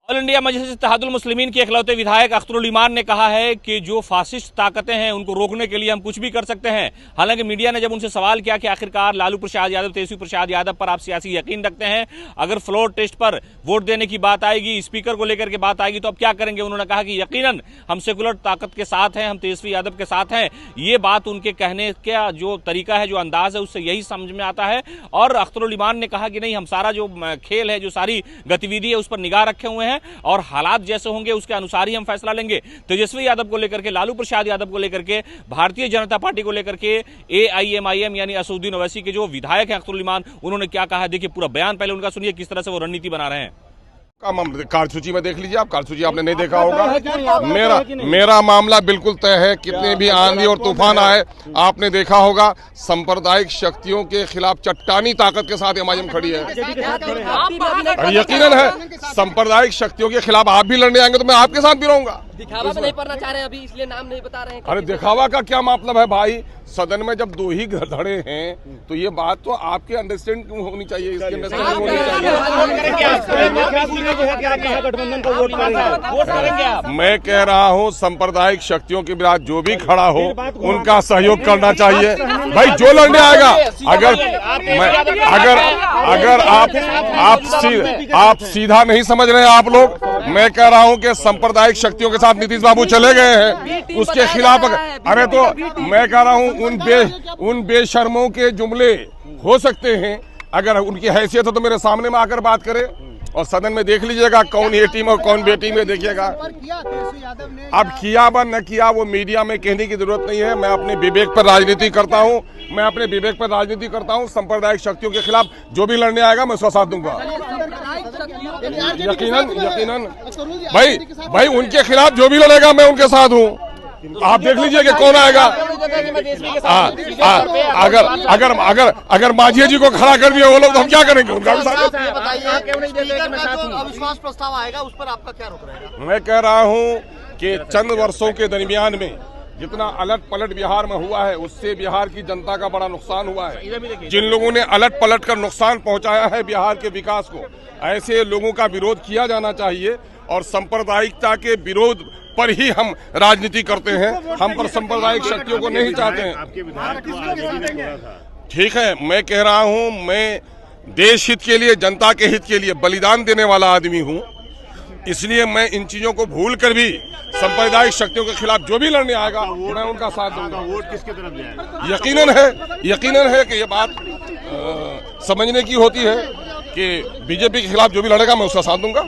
All India मजलिस इत्तेहादुल मुस्लिमीन के इकलौते विधायक अख्तरुल ईमान ने कहा है कि जो फासिस्ट ताकतें हैं उनको रोकने के लिए हम कुछ भी कर सकते हैं। हालांकि मीडिया ने जब उनसे सवाल किया कि आखिरकार लालू प्रसाद यादव, तेजस्वी प्रसाद यादव पर आप सियासी यकीन रखते हैं, अगर फ्लोर टेस्ट पर वोट देने की बात आएगी, स्पीकर को लेकर के बात आएगी तो अब क्या करेंगे, उन्होंने कहा कि यकीनन हम सेकुलर ताकत के साथ हैं, हम तेजस्वी यादव के साथ हैं। ये बात उनके कहने का जो तरीका है, जो अंदाज है, उससे यही समझ में आता है। और अख्तरुल ईमान ने कहा कि नहीं, हम सारा जो खेल है, जो सारी गतिविधि है, उस पर निगाह रखे हुए हैं और हालात जैसे होंगे उसके अनुसार ही हम फैसला लेंगे। तेजस्वी यादव को लेकर के, लालू प्रसाद यादव को लेकर के, भारतीय जनता पार्टी को लेकर के AIMIM यानी असदुद्दीन ओवैसी के जो विधायक हैं अख्तरुल ईमान, उन्होंने क्या कहा, देखिए पूरा बयान पहले उनका सुनिए, किस तरह से वो रणनीति बना रहे हैं। कार्यसूची में देख लीजिए आप, कार्यसूची आपने नहीं देखा होगा। मेरा मामला बिल्कुल तय है, कितने भी आंधी और तूफान आए। आपने देखा होगा सांप्रदायिक शक्तियों के खिलाफ चट्टानी ताकत के साथ MIM खड़ी है। यकीनन है सांप्रदायिक शक्तियों के खिलाफ आप भी लड़ने आएंगे तो मैं आपके साथ भी रहूंगा। दिखावा में नहीं पढ़ना चाह रहे हैं अभी, इसलिए नाम नहीं बता रहे हैं। अरे दिखावा का क्या मतलब है भाई, सदन में जब दो ही धड़े हैं तो ये बात तो आपके अंडरस्टैंड होनी चाहिए, इसके अंडरस्टैंडिंग होनी चाहिए। मैं कह रहा हूँ सांप्रदायिक शक्तियों के विरुद्ध जो भी खड़ा हो उनका सहयोग करना चाहिए। भाई जो लड़ने आएगा, अगर आप सीधा नहीं समझ रहे हैं आप लोग, मैं कह रहा हूँ कि सांप्रदायिक शक्तियों के साथ नीतीश बाबू चले गए हैं, उसके खिलाफ अरे तो मैं कह रहा हूँ उन बेशर्मों के जुमले हो सकते हैं, अगर उनकी हैसियत हो तो मेरे सामने में आकर बात करें और सदन में देख लीजिएगा कौन ए टीम और कौन बी टीम है, देखिएगा। अब किया व न किया वो मीडिया में कहने की जरूरत नहीं है। मैं अपने विवेक पर राजनीति करता हूँ, सांप्रदायिक शक्तियों के खिलाफ जो भी लड़ने आएगा मैं उसका साथ दूंगा। यकीनन भाई उनके खिलाफ जो भी लड़ेगा मैं उनके साथ हूँ। आप देख लीजिए कि कौन आएगा। अगर मांझी जी को खड़ा कर दिया वो लोग तो हम क्या करेंगे, उनका भी साथ। अविश्वास प्रस्ताव आएगा, उस पर आपका क्या रुख रहेगा? मैं कह रहा हूं कि चंद वर्षों के दरमियान में जितना अलट पलट बिहार में हुआ है उससे बिहार की जनता का बड़ा नुकसान हुआ है। जिन लोगों ने अलट पलट कर नुकसान पहुंचाया है बिहार के विकास को, ऐसे लोगों का विरोध किया जाना चाहिए। और सांप्रदायिकता के विरोध पर ही हम राजनीति करते हैं, हम पर सांप्रदायिक शक्तियों को नहीं चाहते हैं। ठीक है, मैं कह रहा हूं, मैं देश हित के लिए, जनता के हित के लिए बलिदान देने वाला आदमी हूं, इसलिए मैं इन चीजों को भूल कर भी सांप्रदायिक शक्तियों के खिलाफ जो भी लड़ने आएगा मैं उनका साथ दूंगा। वोट किसकी तरफ जाएगा? यकीनन है कि ये बात समझने की होती है कि बीजेपी के खिलाफ जो भी लड़ेगा मैं उसका साथ दूंगा।